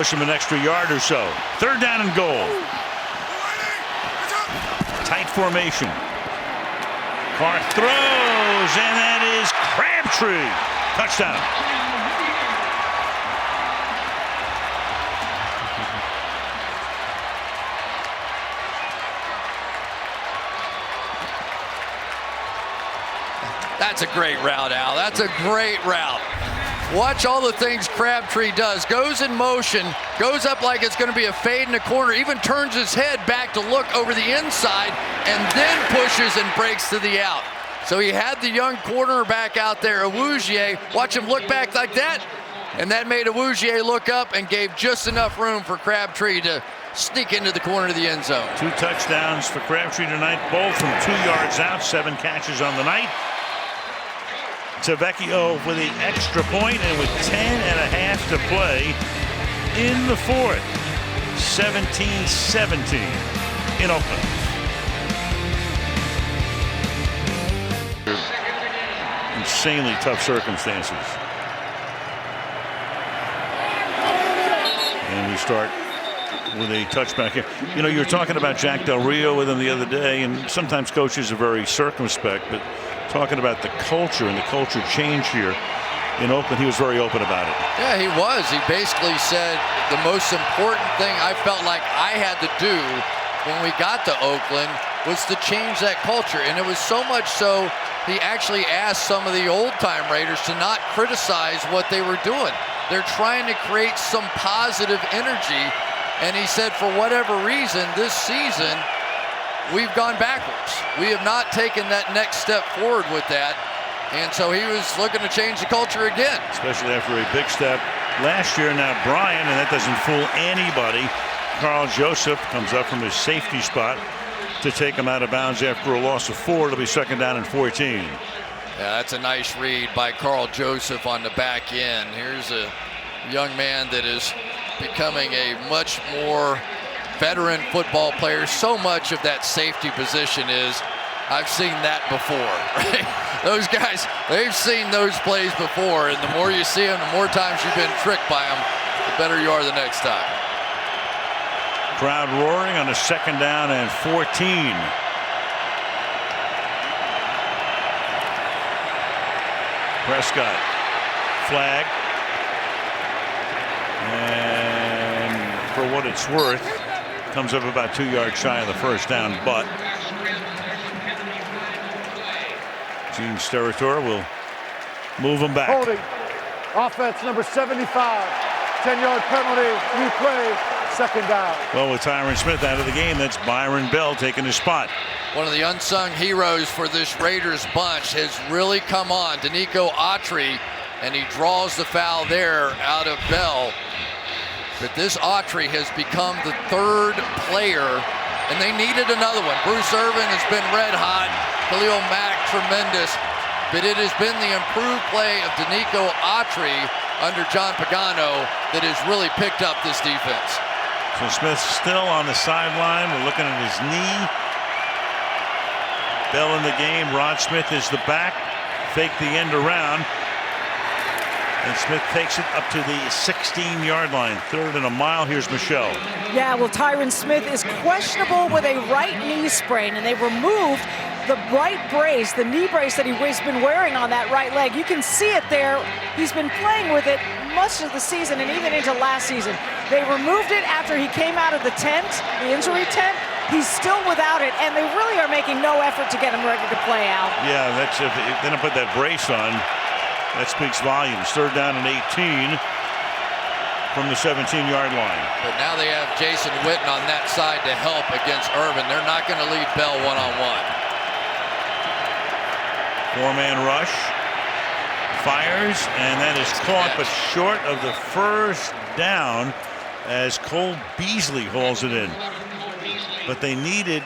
push him an extra yard or so. 3rd down and goal. Tight formation. Carr throws, and that is Crabtree. Touchdown. That's a great route, Al. That's a great route. Watch all the things Crabtree does. Goes in motion, goes up like it's going to be a fade in the corner, even turns his head back to look over the inside, and then pushes and breaks to the out. So he had the young cornerback out there, Awuzie. Watch him look back like that, and that made Awuzie look up and gave just enough room for Crabtree to sneak into the corner of the end zone. 2 touchdowns for Crabtree tonight, both from 2 yards out, 7 catches on the night. Tavecchio with the extra point, and with 10.5 to play in the 4th. 17-17 in Oakland. Insanely tough circumstances. And we start with a touchback here. You know, you were talking about Jack Del Rio with him the other day, and sometimes coaches are very circumspect, but talking about the culture and the culture change here in Oakland, he was very open about it. Yeah, he was. He basically said the most important thing I felt like I had to do when we got to Oakland was to change that culture. And it was so much so he actually asked some of the old-time Raiders to not criticize what they were doing. They're trying to create some positive energy. And he said for whatever reason this season, we've gone backwards. We have not taken that next step forward with that. And so he was looking to change the culture again. Especially after a big step last year. Now Brian, and that doesn't fool anybody. Carl Joseph comes up from his safety spot to take him out of bounds after a loss of 4. It'll be 2nd down and 14. Yeah, that's a nice read by Carl Joseph on the back end. Here's a young man that is becoming a much more veteran football player. So much of that safety position is, I've seen that before. Right? Those guys, they've seen those plays before, and the more you see them, the more times you've been tricked by them, the better you are the next time. Crowd roaring on a 2nd down and 14. Prescott, flag, and for what it's worth, comes up about 2 yards shy of the 1st down, but Gene Steratore will move him back. Holding. Offense number 75. 10-yard penalty. Replay. 2nd down. Well, with Tyron Smith out of the game, that's Byron Bell taking his spot. One of the unsung heroes for this Raiders bunch has really come on, Danico Autry, and he draws the foul there out of Bell. But this Autry has become the 3rd player, and they needed another one. Bruce Irvin has been red hot. Khalil Mack, tremendous. But it has been the improved play of Danico Autry under John Pagano that has really picked up this defense. So Smith's still on the sideline. We're looking at his knee. Bell in the game. Rod Smith is the back. Fake the end around. And Smith takes it up to the 16-yard line. 3rd and a mile. Here's Michelle. Yeah, well, Tyron Smith is questionable with a right knee sprain, and they removed the right brace, the knee brace that he's been wearing on that right leg. You can see it there. He's been playing with it much of the season and even into last season. They removed it after he came out of the tent, the injury tent. He's still without it, and they really are making no effort to get him ready to play out. Yeah, that's if they don't put that brace on. That speaks volumes. 3rd down and 18 from the 17-yard line. But now they have Jason Witten on that side to help against Irvin. They're not going to leave Bell one-on-one. 4-man rush. Fires, and that is caught, but short of the 1st down as Cole Beasley hauls it in. But they needed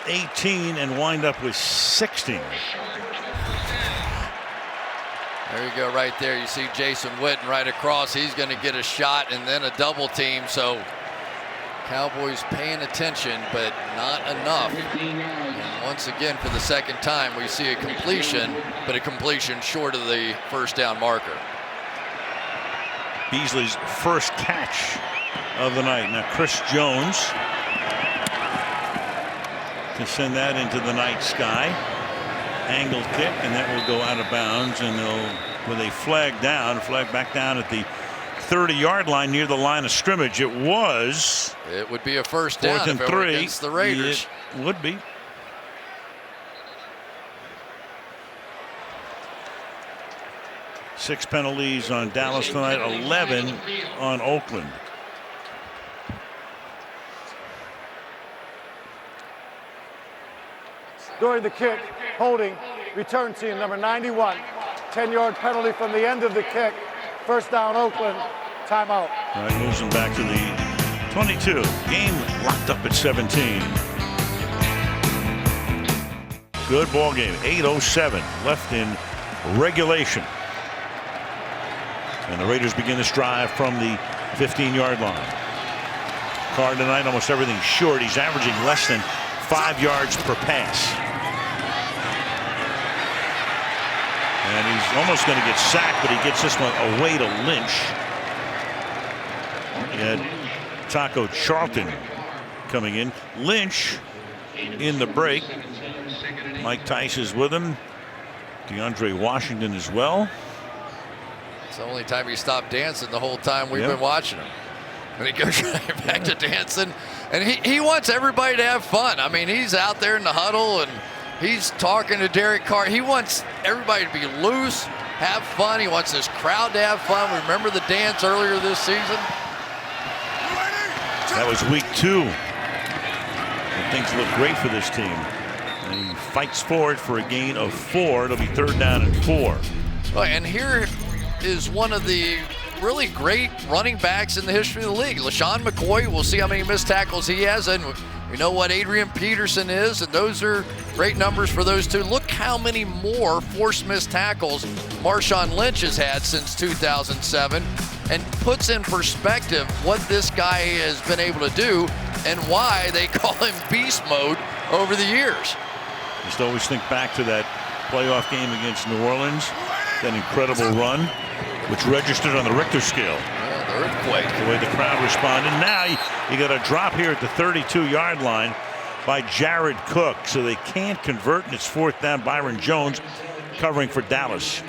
18 and wind up with 16. There you go, right there. You see Jason Witten right across. He's going to get a shot and then a double team. So Cowboys paying attention, but not enough. And once again, for the 2nd time, we see a completion, but a completion short of the 1st down marker. Beasley's first catch of the night. Now Chris Jones to send that into the night sky. Angled kick, and that will go out of bounds, and they'll, with a flag back down at the 30-yard line near the line of scrimmage. It would be a first down 4th and if it were 3 against the Raiders. It would be. Six penalties on Dallas tonight, 11 on Oakland. During the kick, holding, return team number 91. 10-yard penalty from the end of the kick. First down, Oakland. Timeout. All right, moves them back to the 22. Game locked up at 17. Good ball game. 8:07 left in regulation. And the Raiders begin this drive from the 15-yard line. Carr tonight, almost everything short. He's averaging less than 5 yards per pass. And he's almost going to get sacked, but he gets this one away to Lynch. He had Taco Charlton coming in. Lynch in the break. Mike Tice is with him. DeAndre Washington as well. It's the only time he stopped dancing the whole time we've been watching him. And he goes right back to dancing. And he wants everybody to have fun. I mean, he's out there in the huddle and he's talking to Derek Carr. He wants everybody to be loose, have fun. He wants this crowd to have fun. Remember the dance earlier this season? That was week 2. And things look great for this team. And he fights for it for a gain of 4. It'll be 3rd down and 4. Oh, and here is one of the really great running backs in the history of the league. LaShawn McCoy, we'll see how many missed tackles he has. And we know what Adrian Peterson is, and those are great numbers for those two. Look how many more forced missed tackles Marshawn Lynch has had since 2007, and puts in perspective what this guy has been able to do and why they call him beast mode over the years. Just always think back to that playoff game against New Orleans, that incredible run, which registered on the Richter scale. The earthquake. The way the crowd responded. Now you got a drop here at the 32-yard line by Jared Cook, so they can't convert, and it's 4th down. Byron Jones covering for Dallas.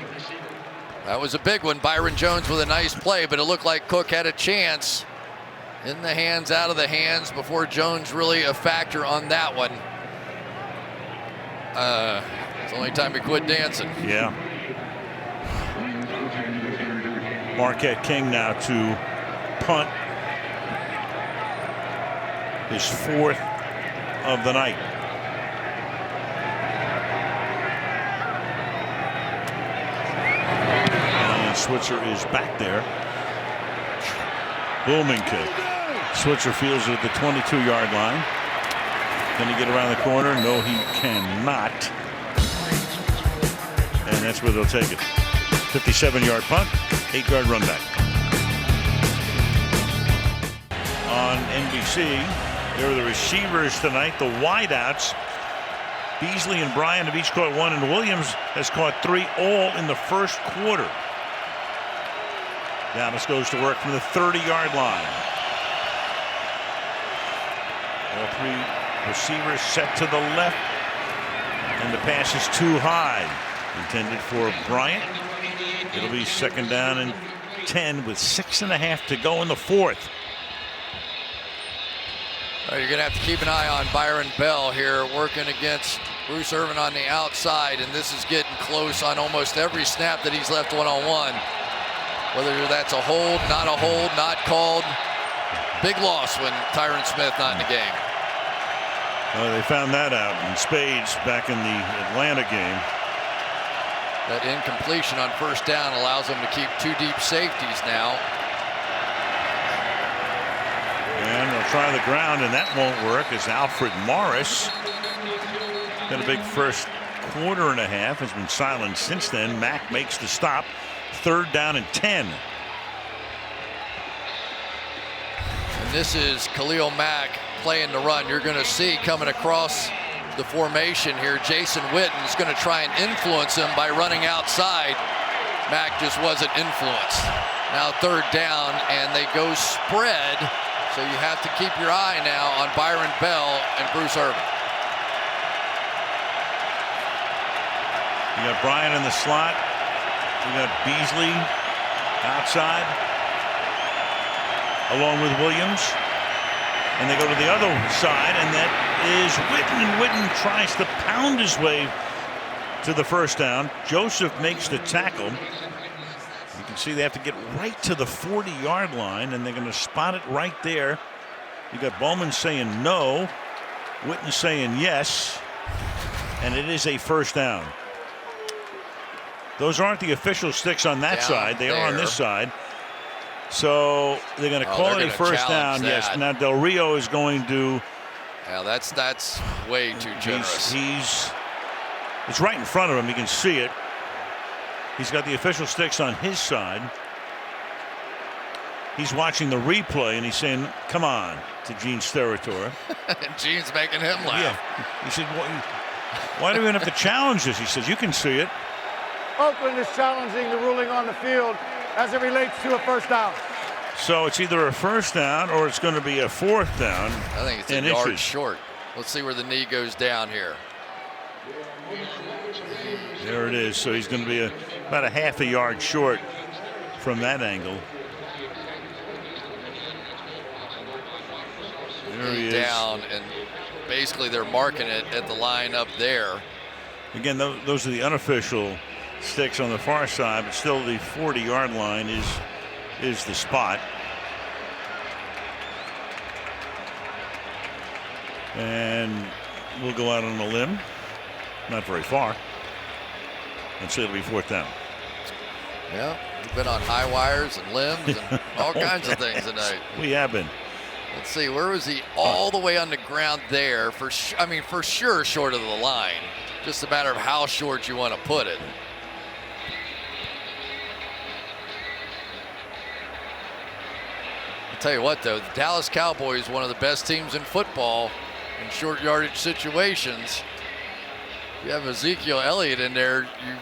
That was a big one. Byron Jones with a nice play, but it looked like Cook had a chance. In the hands, out of the hands, before Jones really a factor on that one. It's the only time he quit dancing. Yeah. Marquette King now to punt his 4th of the night. And Switzer is back there. Booming kick. Switzer fields it at the 22-yard line. Can he get around the corner? No, he cannot. And that's where they'll take it. 57-yard punt, 8-yard run back. On NBC, there are the receivers tonight, the wideouts. Beasley and Bryan have each caught 1, and Williams has caught 3, all in the first quarter. Dallas goes to work from the 30-yard line. All 3 receivers set to the left, and the pass is too high. Intended for Bryant. It'll be 2nd down and 10 with 6.5 to go in the 4th. You're going to have to keep an eye on Byron Bell here, working against Bruce Irvin on the outside, and this is getting close on almost every snap that he's left one-on-one. Whether that's a hold, not called. Big loss when Tyron Smith not in the game. Well, they found that out in spades back in the Atlanta game. That incompletion on 1st down allows them to keep 2 deep safeties now. And they'll try the ground, and that won't work as Alfred Morris got a big first quarter and a half, has been silent since then. Mack makes the stop. 3rd down and 10. And this is Khalil Mack playing the run. You're going to see coming across the formation here, Jason Witten is going to try and influence him by running outside. Mack just wasn't influenced. Now 3rd down, and they go spread So you have to keep your eye now on Byron Bell and Bruce Irvin. You got Bryant in the slot. You got Beasley outside, along with Williams. And they go to the other side, and that is Witten. And Witten tries to pound his way to the first down. Joseph makes the tackle. You can see they have to get right to the 40-yard line, and they're going to spot it right there. You got Bowman saying no, Witten saying yes, and it is a first down. Those aren't the official sticks on that side. They are on this side. So they're going to call it a first down. Yes. Now Del Rio is going to. Yeah, that's way too generous. It's right in front of him. You can see it. He's got the official sticks on his side. He's watching the replay and he's saying, "Come on," to Gene Steratore. And Gene's making him laugh. Yeah. He said, "Why do we have to challenge this?" He says, "You can see it." Oakland is challenging the ruling on the field as it relates to a first down. So it's either a first down or it's going to be a fourth down. I think it's a yard short. Let's see where the knee goes down here. There it is. So he's going to be about a half a yard short from that angle. There he is. Down, and basically they're marking it at the line up there. Again, those are the unofficial sticks on the far side, but still the 40-yard line is the spot. And we'll go out on a limb, not very far, and say it'll be fourth down. Yeah, we've been on high wires and limbs and all kinds of things tonight. We have been. Let's see, where was he? All the way on the ground there. For sure short of the line. Just a matter of how short you want to put it. I'll tell you what, though, the Dallas Cowboys, one of the best teams in football in short yardage situations. If you have Ezekiel Elliott in there, you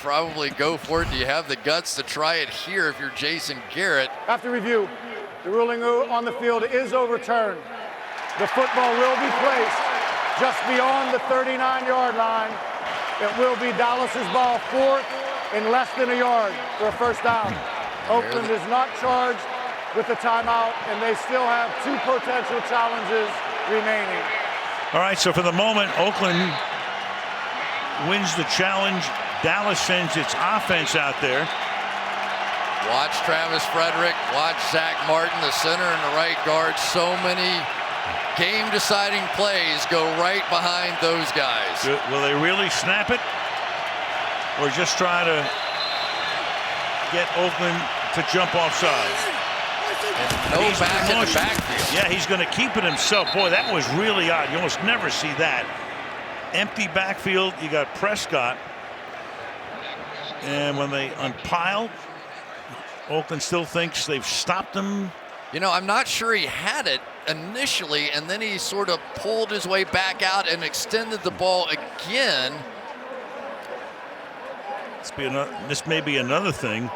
probably go for it. Do you have the guts to try it here if you're Jason Garrett? After review, the ruling on the field is overturned. The football will be placed just beyond the 39-yard line. It will be Dallas's ball, fourth and less than a yard for a first down. Oakland is not charged with the timeout, and they still have two potential challenges remaining. All right, so for the moment, Oakland wins the challenge. Dallas sends its offense out there. Watch Travis Frederick, watch Zach Martin, the center and the right guard. So many game-deciding plays go right behind those guys. Will they really snap it, or just try to get Oakland to jump offside? And no back in the backfield. Yeah, he's going to keep it himself. Boy, that was really odd. You almost never see that. Empty backfield. You got Prescott. And when they unpile, Oakland still thinks they've stopped him. You know, I'm not sure he had it initially, and then he sort of pulled his way back out and extended the ball again. This may be another thing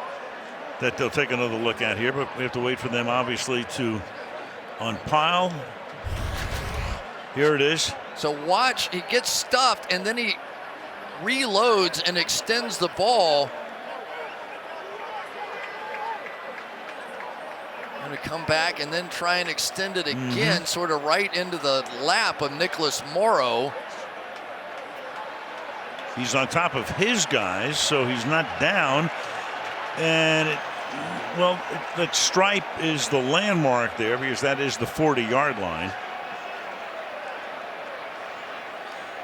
that they'll take another look at here, but we have to wait for them, obviously, to unpile. Here it is. So watch, he gets stuffed, and then he reloads and extends the ball. Going to come back and then try and extend it again, sort of right into the lap of Nicholas Morrow. He's on top of his guys, so he's not down. And, that stripe is the landmark there because that is the 40-yard line.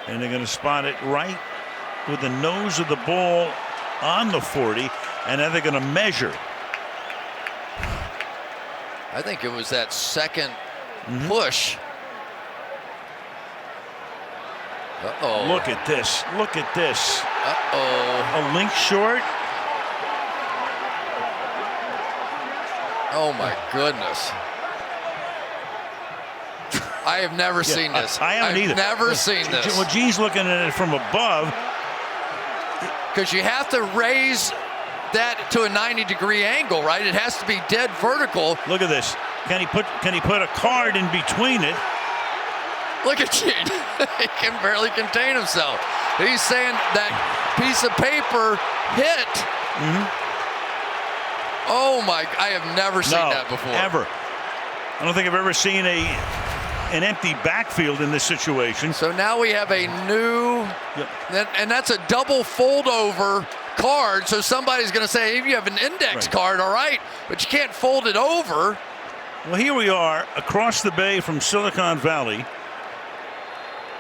And they're going to spot it right with the nose of the ball on the 40, and then they're going to measure. I think it was that second push. Uh-oh. Look at this. Look at this. Uh-oh. A link short. Oh, my goodness. I have never seen this. I haven't either. I've never seen this. Well, Gene's looking at it from above. Because you have to raise that to a 90-degree angle, right? It has to be dead vertical. Look at this. Can he put a card in between it? Look at Gene. He can barely contain himself. He's saying that piece of paper hit. Oh my, I have never seen that before. Ever. I don't think I've ever seen an empty backfield in this situation. So now we have a new, and that's a double fold over card. So somebody's going to say, if you have an index card, all right, but you can't fold it over. Well, here we are across the bay from Silicon Valley,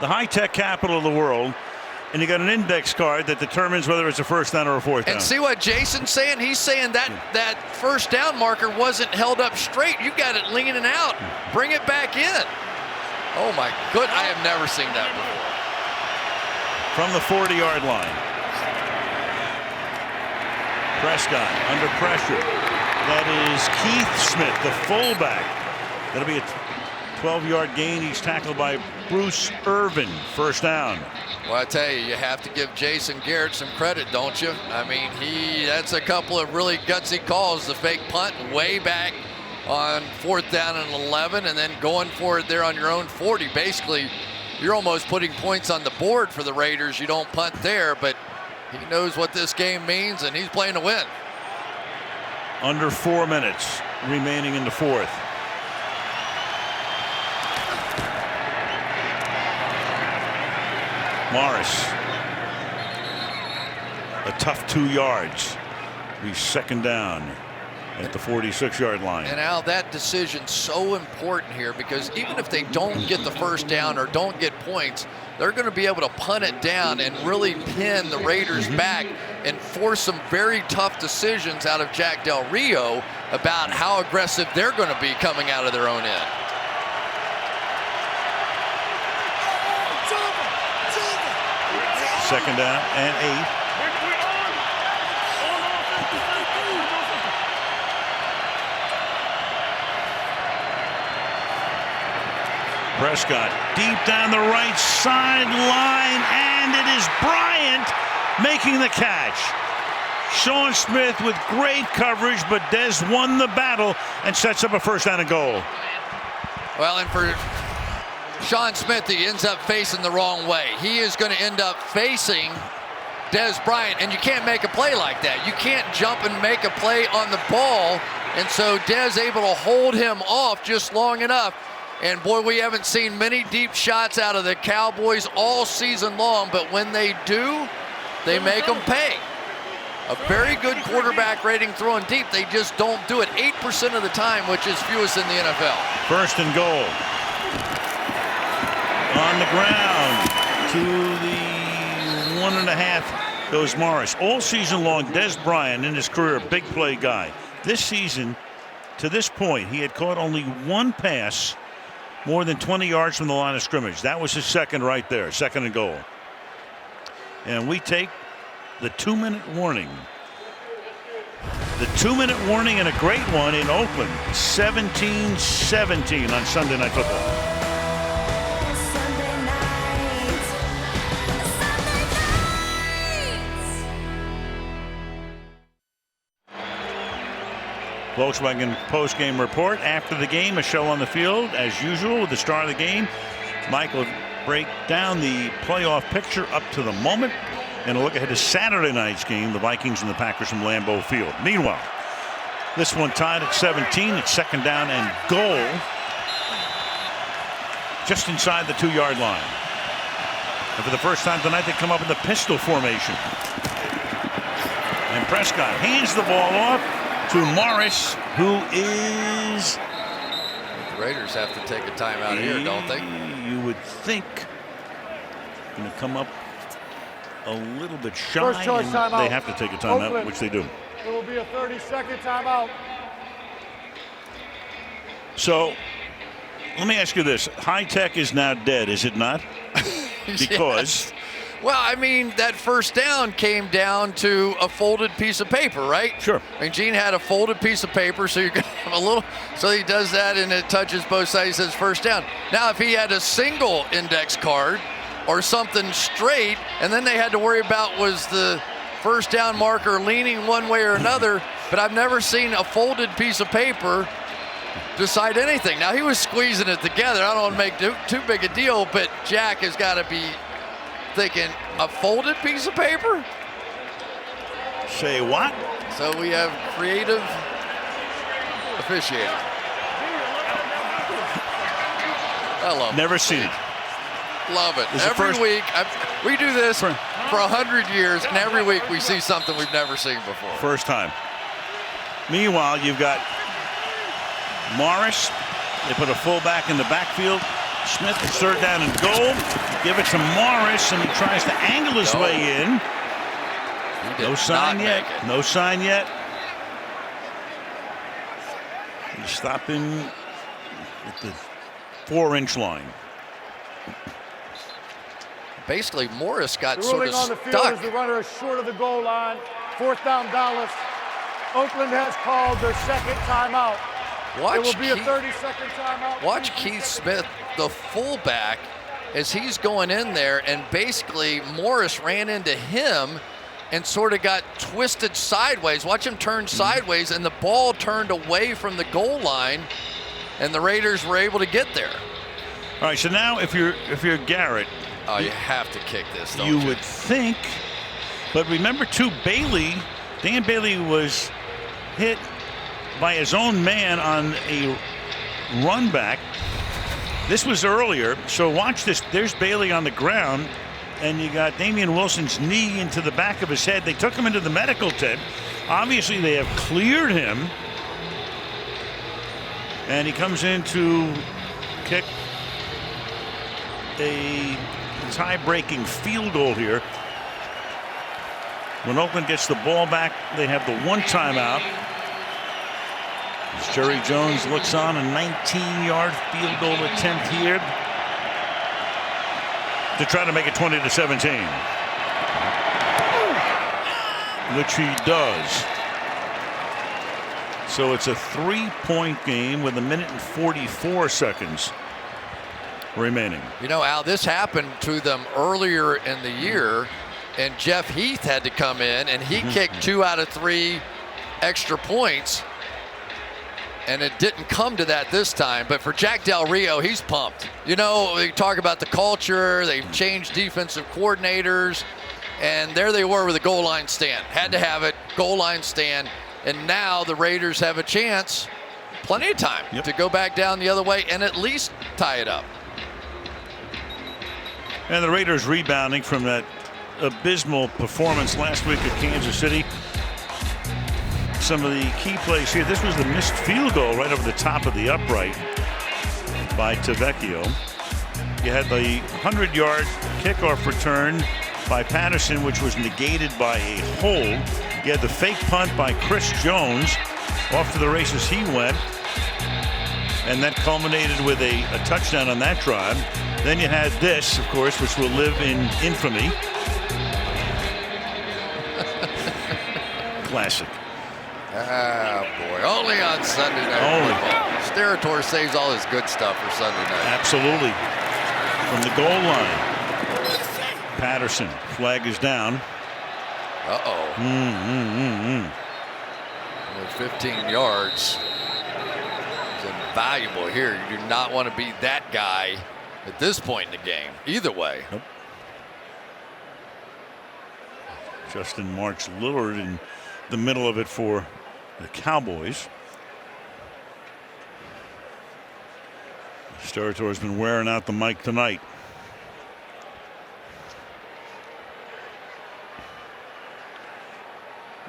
the high-tech capital of the world, and you got an index card that determines whether it's a first down or a fourth down. And see what Jason's saying? He's saying that first down marker wasn't held up straight. You got it leaning out. Bring it back in. Oh my goodness, I have never seen that before. From the 40-yard line. Prescott under pressure. That is Keith Smith, the fullback. That'll be a 12-yard gain. He's tackled by Bruce Irvin. First down. Well, I tell you have to give Jason Garrett some credit, don't you? I mean, that's a couple of really gutsy calls. The fake punt way back on 4th down and 11, and then going for it there on your own 40. Basically, you're almost putting points on the board for the Raiders. You don't punt there, but he knows what this game means, and he's playing to win. Under 4 minutes remaining in the fourth. Morris. A tough 2 yards. He's second down at the 46-yard line. And Al, that decision's so important here because even if they don't get the first down or don't get points, they're going to be able to punt it down and really pin the Raiders back and force some very tough decisions out of Jack Del Rio about how aggressive they're going to be coming out of their own end. Second down and 8. Prescott deep down the right sideline, and it is Bryant making the catch. Sean Smith with great coverage, but Dez won the battle and sets up a first down and goal. Well, and for Sean Smith, he ends up facing the wrong way. He is going to end up facing Dez Bryant, and you can't make a play like that. You can't jump and make a play on the ball, and so Dez able to hold him off just long enough. And boy, we haven't seen many deep shots out of the Cowboys all season long, but when they do, they make them pay. A very good quarterback rating throwing deep. They just don't do it 8% of the time, which is fewest in the NFL. First and goal. On the ground to the 1.5 goes Morris. All season long, Dez Bryant in his career, a big play guy. This season, to this point, he had caught only one pass more than 20 yards from the line of scrimmage. That was his second right there, second and goal. And we take the 2-minute warning. The 2-minute warning, and a great one in Oakland. 17-17 on Sunday Night Football. Volkswagen post-game report after the game. A show on the field as usual with the start of the game. Mike will break down the playoff picture up to the moment and a look ahead to Saturday night's game, the Vikings and the Packers from Lambeau Field. Meanwhile, this one tied at 17. It's second down and goal just inside the 2-yard line. And for the first time tonight, they come up in the pistol formation. And Prescott hands the ball off to Morris, who is... The Raiders have to take a timeout here, don't they? You would think going to come up a little bit shy. First choice timeout. They have to take a timeout, Oakland. which they do. It will be a 30-second timeout. So, let me ask you this. High tech is now dead, is it not? Because... Yes. Well, I mean, that first down came down to a folded piece of paper, right? Sure. I mean, Gene had a folded piece of paper, so you're going to have a little. So he does that, and it touches both sides. He says first down. Now, if he had a single index card or something straight, and then they had to worry about was the first down marker leaning one way or another, but I've never seen a folded piece of paper decide anything. Now, he was squeezing it together. I don't want to make too big a deal, but Jack has got to be thinking, a folded piece of paper? Say what? So we have creative officiating. I love it. Never seen it. Love it. This is Every the week, we do this for 100 years, and every week we see something we've never seen before. First time. Meanwhile, you've got Morris. They put a fullback in the backfield. Smith, third down and goal. Give it to Morris, and he tries to angle his way in. No sign yet. No sign yet. He's stopping at the 4-inch line. Basically, Morris got sort ruling of on the field stuck. as the runner is short of the goal line. 4th down, Dallas. Oakland has called their second timeout. It will be a 30-second timeout. Watch Keith Smith, the fullback, as he's going in there, and basically Morris ran into him and sort of got twisted sideways. Watch him turn sideways, and the ball turned away from the goal line, and the Raiders were able to get there. All right, so now if you're Garrett, oh, you have to kick this, don't you? You would think, but remember too, Dan Bailey was hit by his own man on a run back. This was earlier, so watch this. There's Bailey on the ground, and you got Damian Wilson's knee into the back of his head. They took him into the medical tent. Obviously, they have cleared him, and he comes in to kick a tie-breaking field goal here. When Oakland gets the ball back, they have the 1 timeout. As Jerry Jones looks on, a 19-yard field goal attempt here to try to make it 20-17, which he does. So it's a 3-point game with 1 minute and 44 seconds remaining. You know, Al, this happened to them earlier in the year, and Jeff Heath had to come in, and he kicked 2 out of 3 extra points, and it didn't come to that this time. But for Jack Del Rio, he's pumped. You know, we talk about the culture. They've changed defensive coordinators, and there they were with a goal line stand. Had to have it, goal line stand, and now the Raiders have a chance, plenty of time, to go back down the other way and at least tie it up. And the Raiders rebounding from that abysmal performance last week at Kansas City. Some of the key plays here. This was the missed field goal right over the top of the upright by Tavecchio. You had the 100-yard kickoff return by Patterson, which was negated by a hold. You had the fake punt by Chris Jones. Off to the races he went. And that culminated with a touchdown on that drive. Then you had this, of course, which will live in infamy. Classic. Ah, boy. Only on Sunday night football. Sterator saves all his good stuff for Sunday night. Absolutely. From the goal line. Patterson. Flag is down. Uh-oh. With 15 yards. It's invaluable here. You do not want to be that guy at this point in the game. Either way. Nope. Justin March Lillard in the middle of it for the Cowboys. Sterator's been wearing out the mic tonight.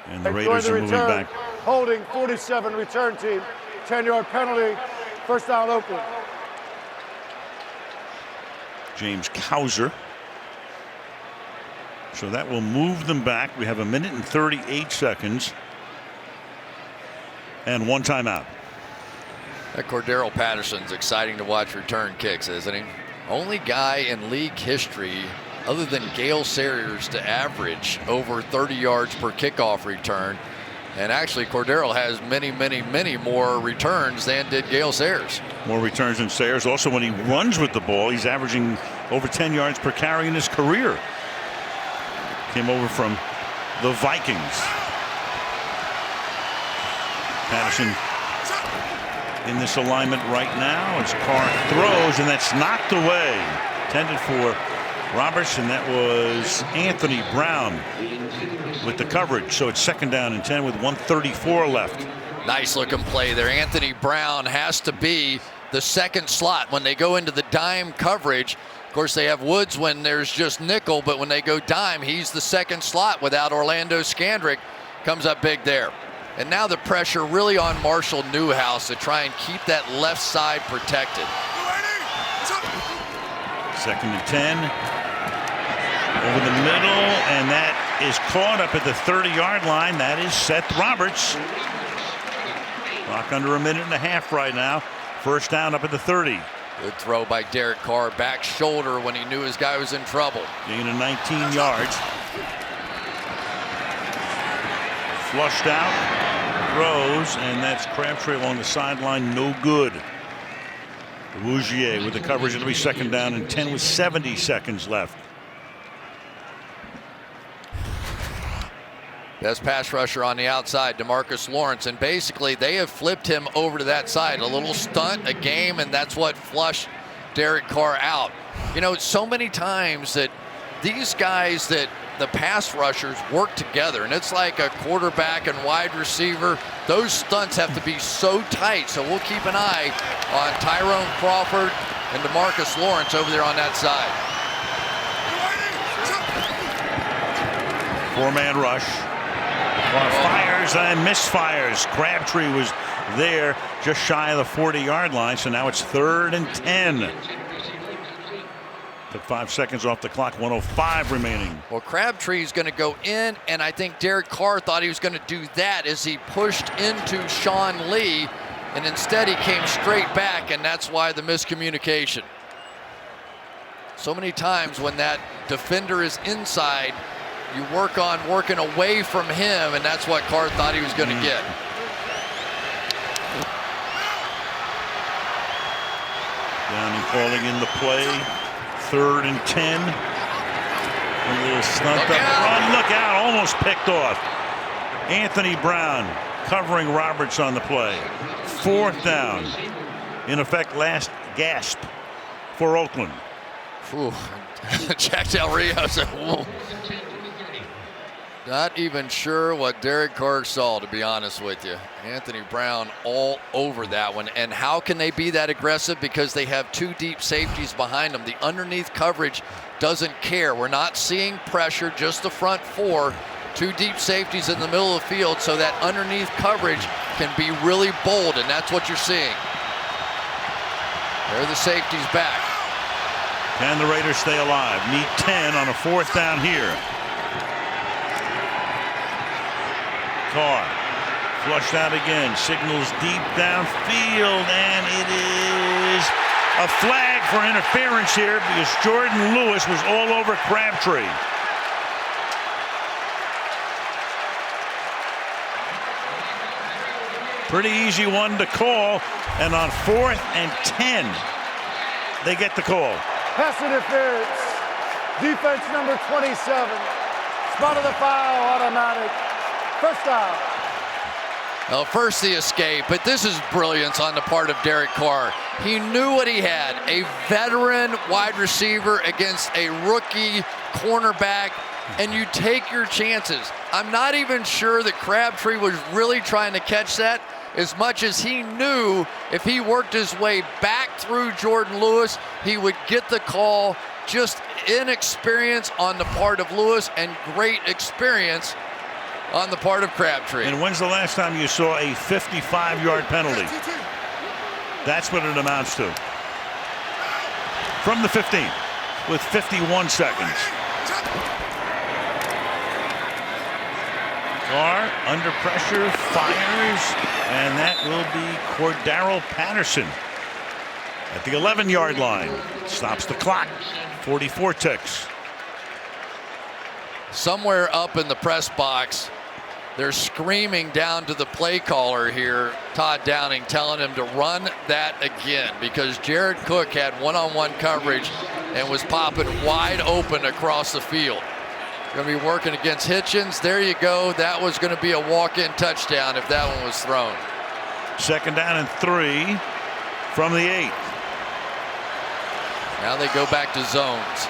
And the Raiders are moving back. Holding 47 return team. 10-yard penalty. First down, Oakland. James Cowser. So that will move them back. We have 1 minute and 38 seconds. And 1 timeout. That Cordero Patterson's exciting to watch return kicks, isn't he? Only guy in league history other than Gale Sayers to average over 30 yards per kickoff return. And actually, Cordero has many more returns than did Gale Sayers. More returns than Sayers. Also, when he runs with the ball, he's averaging over 10 yards per carry in his career. Came over from the Vikings. Patterson in this alignment right now as Carr throws, and that's knocked away. Intended for Roberts, and that was Anthony Brown with the coverage. So it's 2nd down and 10 with 1:34 left. Nice looking play there. Anthony Brown has to be the 2nd slot when they go into the dime coverage. Of course, they have Woods when there's just nickel, but when they go dime, he's the 2nd slot without Orlando Scandrick. Comes up big there. And now the pressure really on Marshall Newhouse to try and keep that left side protected. 2nd and 10. Over the middle, and that is caught up at the 30-yard line. That is Seth Roberts. Clock under 1.5 minutes right now. 1st down up at the 30. Good throw by Derek Carr, back shoulder when he knew his guy was in trouble. Gain of 19 yards. Flushed out, throws, and that's Crabtree along the sideline, no good. Rougier with the coverage. It'll be 2nd down and 10 with 70 seconds left. Best pass rusher on the outside, DeMarcus Lawrence, and basically they have flipped him over to that side. A little stunt, a game, and that's what flushed Derek Carr out. You know, so many times that these guys, that the pass rushers work together, and it's like a quarterback and wide receiver. Those stunts have to be so tight, so we'll keep an eye on Tyrone Crawford and DeMarcus Lawrence over there on that side. 4-man rush. Fires and misfires. Crabtree was there just shy of the 40-yard line, so now it's 3rd and 10. Took 5 seconds off the clock, 1:05 remaining. Well, Crabtree's going to go in, and I think Derek Carr thought he was going to do that as he pushed into Sean Lee, and instead he came straight back, and that's why the miscommunication. So many times when that defender is inside, you work on working away from him, and that's what Carr thought he was going to get. Downing calling in the play. 3rd and 10. A little stunt up run. Look out. Almost picked off. Anthony Brown covering Roberts on the play. 4th down. In effect, last gasp for Oakland. Jack Del Rio said, whoa. Not even sure what Derek Carr saw, to be honest with you. Anthony Brown all over that one. And how can they be that aggressive? Because they have 2 deep safeties behind them. The underneath coverage doesn't care. We're not seeing pressure, just the front 4. 2 deep safeties in the middle of the field, so that underneath coverage can be really bold, and that's what you're seeing. There are the safeties back. Can the Raiders stay alive? Need 10 on a 4th down here. Carr flushed out again, signals deep downfield, and it is a flag for interference here because Jordan Lewis was all over Crabtree. Pretty easy one to call, and on 4th and 10, they get the call. Pass interference. Defense number 27. Spot of the foul, automatic. 1st down. Well, first the escape, but this is brilliance on the part of Derek Carr. He knew what he had, a veteran wide receiver against a rookie cornerback, and you take your chances. I'm not even sure that Crabtree was really trying to catch that, as much as he knew if he worked his way back through Jordan Lewis, he would get the call. Just inexperience on the part of Lewis and great experience on the part of Crabtree. And when's the last time you saw a 55-yard penalty? That's what it amounts to. From the 15 with 51 seconds. Carr under pressure, fires, and that will be Cordaro Patterson at the 11-yard line. Stops the clock. 44 ticks. Somewhere up in the press box, they're screaming down to the play caller here, Todd Downing, telling him to run that again because Jared Cook had one-on-one coverage and was popping wide open across the field. Going to be working against Hitchens. There you go. That was going to be a walk-in touchdown if that one was thrown. 2nd down and 3 from the 8. Now they go back to zones.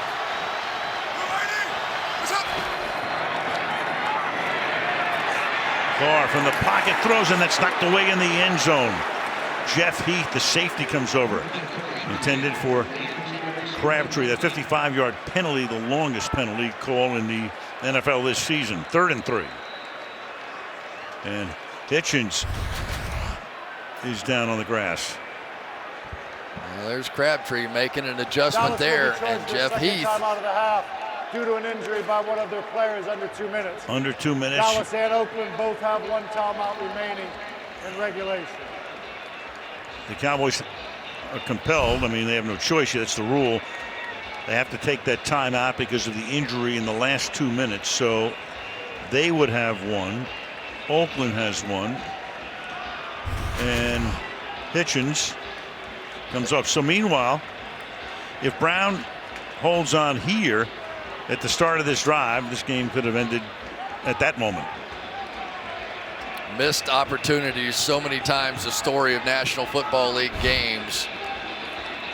Carr from the pocket throws, and that's knocked away in the end zone. Jeff Heath, the safety, comes over. Intended for Crabtree. That 55-yard penalty, the longest penalty call in the NFL this season. 3rd and 3. And Hitchens is down on the grass. Well, there's Crabtree making an adjustment there, and Jeff Heath. Time out of the half due to an injury by one of their players under 2 minutes. Under 2 minutes. Dallas and Oakland both have 1 timeout remaining in regulation. The Cowboys are compelled. I mean, they have no choice. That's the rule. They have to take that timeout because of the injury in the last 2 minutes. So they would have 1. Oakland has 1. And Hitchens comes up. So meanwhile, if Brown holds on here at the start of this drive, this game could have ended at that moment. Missed opportunities so many times, the story of National Football League games.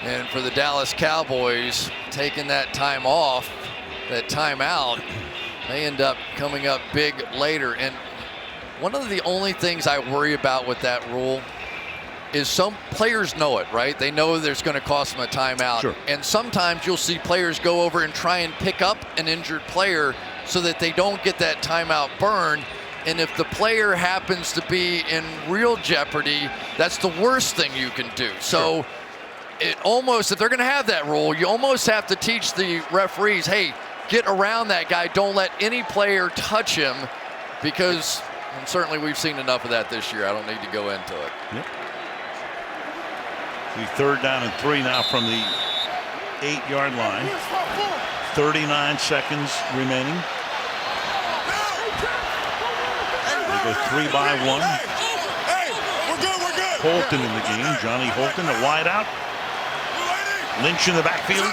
And for the Dallas Cowboys, taking that time off, that timeout, they end up coming up big later. And one of the only things I worry about with that rule is some players know it, right? They know there's going to cost them a timeout. Sure. And sometimes you'll see players go over and try and pick up an injured player so that they don't get that timeout burn. And if the player happens to be in real jeopardy, that's the worst thing you can do. So it almost, if they're going to have that rule, you almost have to teach the referees, hey, get around that guy. Don't let any player touch him, because and certainly we've seen enough of that this year. I don't need to go into it. Yep. The 3rd down and 3 now from the 8-yard line. 39 seconds remaining. They go 3 by 1. Holton in the game. Johnny Holton, a wide out. Lynch in the backfield.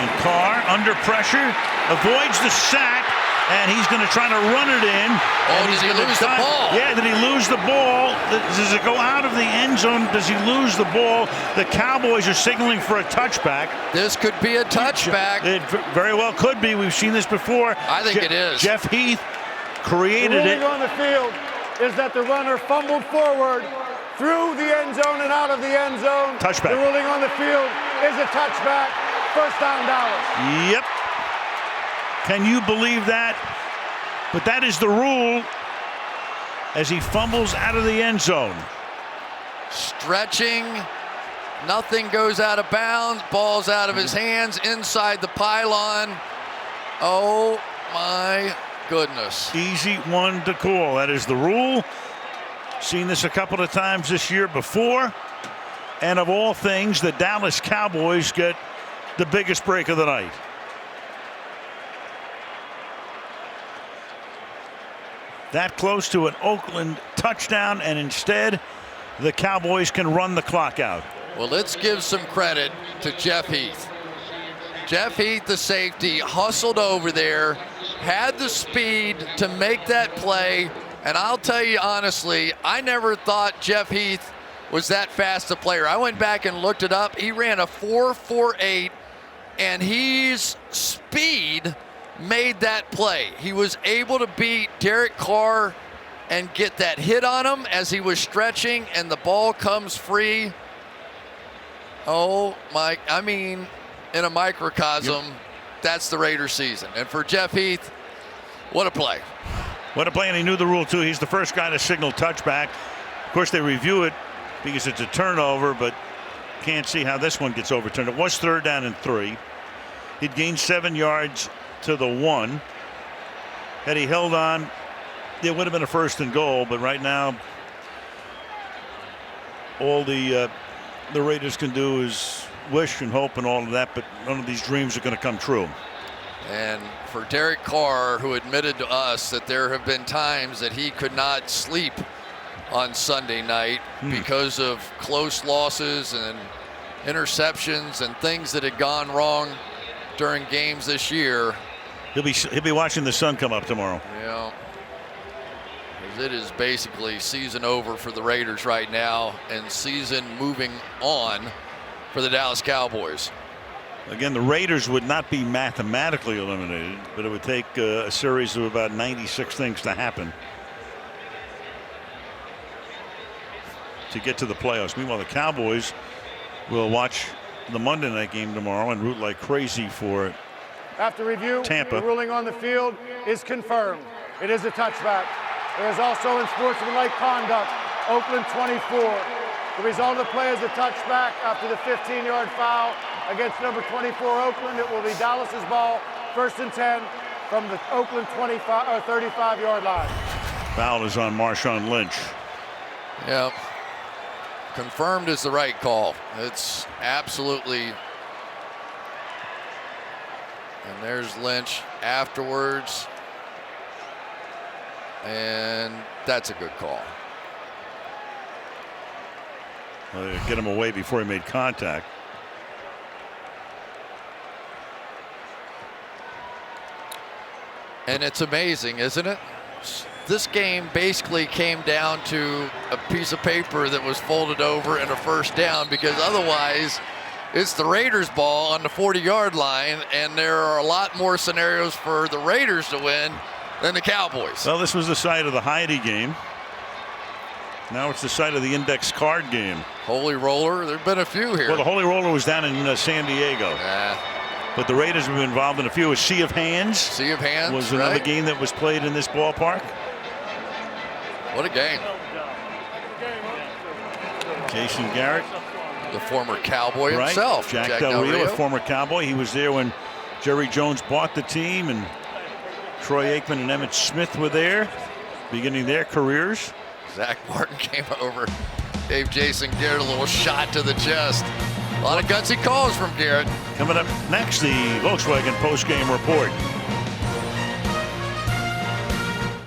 And Carr under pressure, avoids the sack, and he's going to try to run it in. Oh, did he lose the ball? Yeah, did he lose the ball? Does it go out of the end zone? Does he lose the ball? The Cowboys are signaling for a touchback. This could be a touchback. It very well could be. We've seen this before. I think it is. Jeff Heath created The it. ruling on the field is that the runner fumbled forward through the end zone and out of the end zone. Touchback. The ruling on the field is a touchback. 1st down, Dallas. Yep. Can you believe that? But that is the rule as he fumbles out of the end zone. Stretching. Nothing goes out of bounds. Ball's out of his hands inside the pylon. Oh, my goodness. Easy one to call. That is the rule. Seen this a couple of times this year before. And of all things, the Dallas Cowboys get the biggest break of the night. That close to an Oakland touchdown, and instead the Cowboys can run the clock out. Well, let's give some credit to Jeff Heath. Jeff Heath, the safety, hustled over there, had the speed to make that play. And I'll tell you honestly, I never thought Jeff Heath was that fast a player. I went back and looked it up. He ran a 4.48, and his speed made that play. He was able to beat Derek Carr and get that hit on him as he was stretching, and the ball comes free. Oh my, I mean, in a microcosm, that's the Raiders season. And for Jeff Heath, what a play. What a play, and he knew the rule too. He's the first guy to signal touchback. Of course, they review it because it's a turnover, but can't see how this one gets overturned. It was 3rd down and 3. He'd gained 7 yards to the 1. Had he held on, it would have been a 1st and goal, but right now all the Raiders can do is wish and hope and all of that, but none of these dreams are going to come true. And for Derek Carr, who admitted to us that there have been times that he could not sleep on Sunday night because of close losses and interceptions and things that had gone wrong during games this year. He'll be watching the sun come up tomorrow. Yeah. It is basically season over for the Raiders right now, and season moving on for the Dallas Cowboys. Again, the Raiders would not be mathematically eliminated, but it would take a series of about 96 things to happen to get to the playoffs. Meanwhile, the Cowboys will watch the Monday night game tomorrow and root like crazy for it. After review, Tampa. the ruling on the field is confirmed. It is a touchback. There is also unsportsmanlike conduct, Oakland 24. The result of the play is a touchback after the 15-yard foul against number 24 Oakland. It will be Dallas's ball, 1st and 10 from the Oakland 35-yard line. Foul is on Marshawn Lynch. Yeah. Confirmed is the right call. It's absolutely. And there's Lynch afterwards. And that's a good call. Get him away before he made contact. And it's amazing, isn't it? This game basically came down to a piece of paper that was folded over and a first down, because otherwise it's the Raiders' ball on the 40-yard line, and there are a lot more scenarios for the Raiders to win than the Cowboys. Well, this was the site of the Heidi game. Now it's the site of the index card game. Holy Roller, there have been a few here. Well, the Holy Roller was down in San Diego. But the Raiders have been involved in a few. A Sea of Hands. Sea of Hands was another game that was played in this ballpark. What a game. Jason Garrett. The former Cowboy himself. Jack Del Rio, a former Cowboy. He was there when Jerry Jones bought the team, and Troy Aikman and Emmitt Smith were there, beginning their careers. Zach Martin came over, gave Jason Garrett a little shot to the chest. A lot of gutsy calls from Garrett. Coming up next, the Volkswagen postgame report.